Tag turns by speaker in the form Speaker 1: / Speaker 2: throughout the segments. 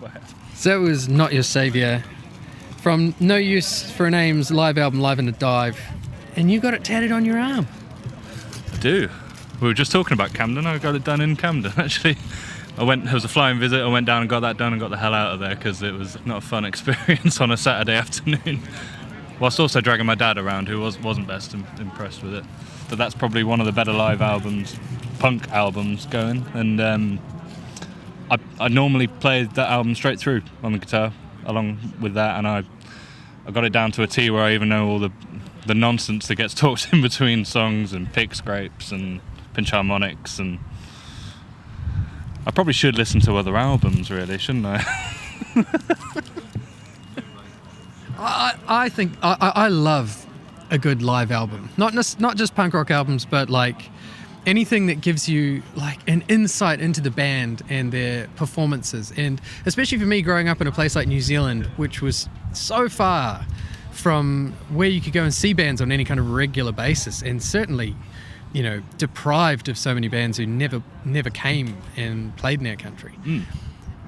Speaker 1: software.
Speaker 2: So it was Not Your Saviour from No Use for a Name's live album, Live in a Dive. And you got it tatted on your arm.
Speaker 1: I do. We were just talking about Camden. I got it done in Camden, actually. It was a flying visit. I went down and got that done and got the hell out of there because it was not a fun experience on a Saturday afternoon. Whilst also dragging my dad around, who wasn't best impressed with it. But that's probably one of the better live albums, punk albums going. And I normally play that album straight through on the guitar along with that, and I got it down to a T where I even know all the nonsense that gets talked in between songs and pick scrapes and pinch harmonics, and I probably should listen to other albums, really, shouldn't I?
Speaker 2: I think I love a good live album. Not just punk rock albums, but like anything that gives you like an insight into the band and their performances. And especially for me, growing up in a place like New Zealand, which was so far from where you could go and see bands on any kind of regular basis, and certainly, you know, deprived of so many bands who never came and played in our country.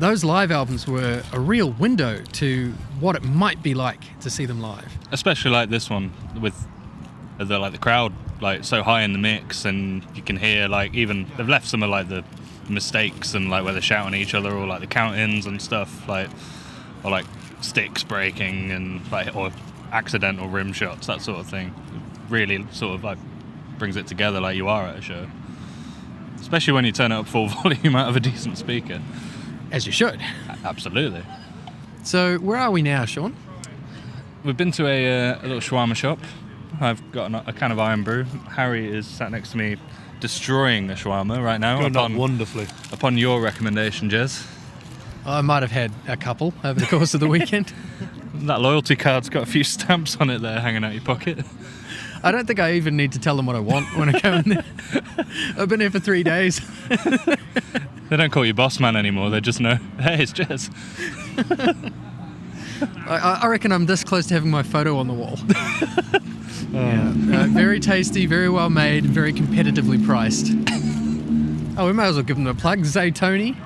Speaker 2: Those live albums were a real window to what it might be like to see them live.
Speaker 1: Especially like this one with the crowd like so high in the mix, and you can hear like even they've left some of like the mistakes and like where they're shouting at each other, or like the count-ins and stuff, like or like sticks breaking and like or accidental rim shots, that sort of thing. Really sort of like brings it together like you are at a show, especially when you turn it up full volume out of a decent speaker.
Speaker 2: As you should.
Speaker 1: Absolutely.
Speaker 2: So where are we now, Shaun?
Speaker 1: We've been to a little shawarma shop. I've got a can of Iron Brew. Harry is sat next to me destroying a shawarma right now.
Speaker 3: Wonderfully.
Speaker 1: Upon your recommendation, Jez.
Speaker 2: I might have had a couple over the course of the weekend.
Speaker 1: That loyalty card's got a few stamps on it there hanging out your pocket.
Speaker 2: I don't think I even need to tell them what I want when I go in there. I've been here for 3 days.
Speaker 1: They don't call you boss man anymore. They just know, hey, it's Jez.
Speaker 2: I reckon I'm this close to having my photo on the wall. Very tasty, very well made, very competitively priced. Oh, we might as well give them a plug. Zaytoni.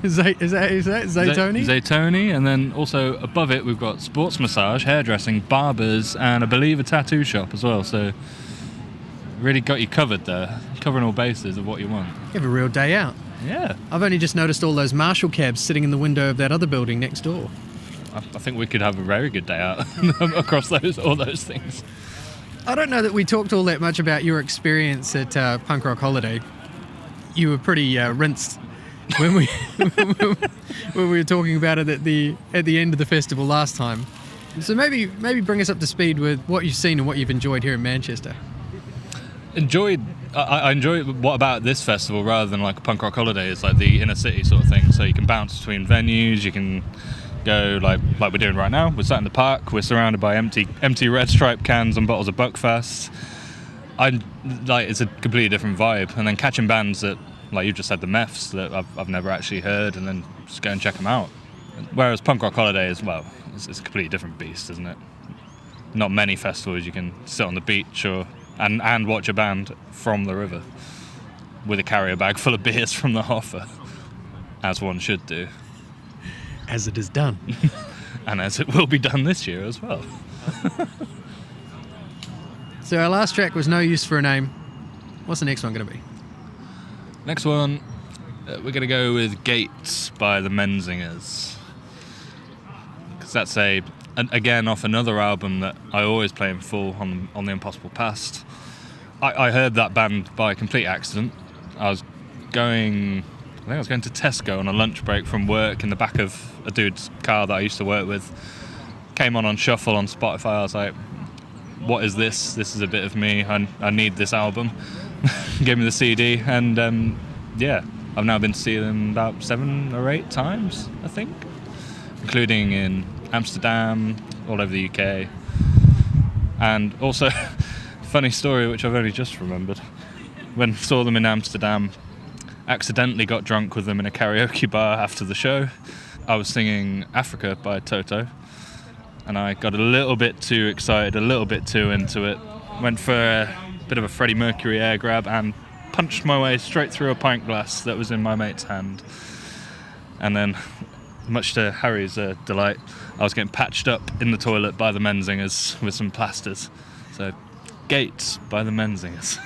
Speaker 2: Is that Zaytoni?
Speaker 1: Zaytoni, and then also above it we've got sports massage, hairdressing, barbers, and I believe a tattoo shop as well. So really got you covered there, covering all bases of what you want.
Speaker 2: You have a real day out.
Speaker 1: Yeah.
Speaker 2: I've only just noticed all those Marshall cabs sitting in the window of that other building next door.
Speaker 1: I think we could have a very good day out across all those things.
Speaker 2: I don't know that we talked all that much about your experience at Punk Rock Holiday. You were pretty rinsed when we were talking about it at the end of the festival last time. So maybe bring us up to speed with what you've seen and what you've enjoyed here in Manchester.
Speaker 1: I enjoy what about this festival rather than like a Punk Rock Holiday is like the inner city sort of thing. So you can bounce between venues, you can go like we're doing right now. We're sat in the park, we're surrounded by empty Red Stripe cans and bottles of Buckfast. It's a completely different vibe. And then catching bands that, like you just said, the Meths that I've never actually heard, and then just go and check them out. Whereas Punk Rock Holiday is, well, it's a completely different beast, isn't it? Not many festivals you can sit on the beach and watch a band from the river with a carrier bag full of beers from the hoffer, as one should do.
Speaker 2: As it is done.
Speaker 1: And as it will be done this year as well.
Speaker 2: So our last track was No Use for a Name. What's the next one going to be?
Speaker 1: Next one, we're going to go with Gates by the Menzingers. Because that's again off another album that I always play in full on The Impossible Past. I heard that band by complete accident. I was going to Tesco on a lunch break from work in the back of a dude's car that I used to work with. Came on shuffle on Spotify. I was like, what is this? This is a bit of me. I need this album. Gave me the CD, and I've now been to see them about 7 or 8 times, I think, including in Amsterdam, all over the UK. And also, funny story which I've only just remembered, when I saw them in Amsterdam, accidentally got drunk with them in a karaoke bar after the show. I was singing Africa by Toto, and I got a little bit too excited, a little bit too into it. Went for a bit of a Freddie Mercury air grab and punched my way straight through a pint glass that was in my mate's hand. And then, much to Harry's delight, I was getting patched up in the toilet by the Menzingers with some plasters. So, Gates by the Menzingers.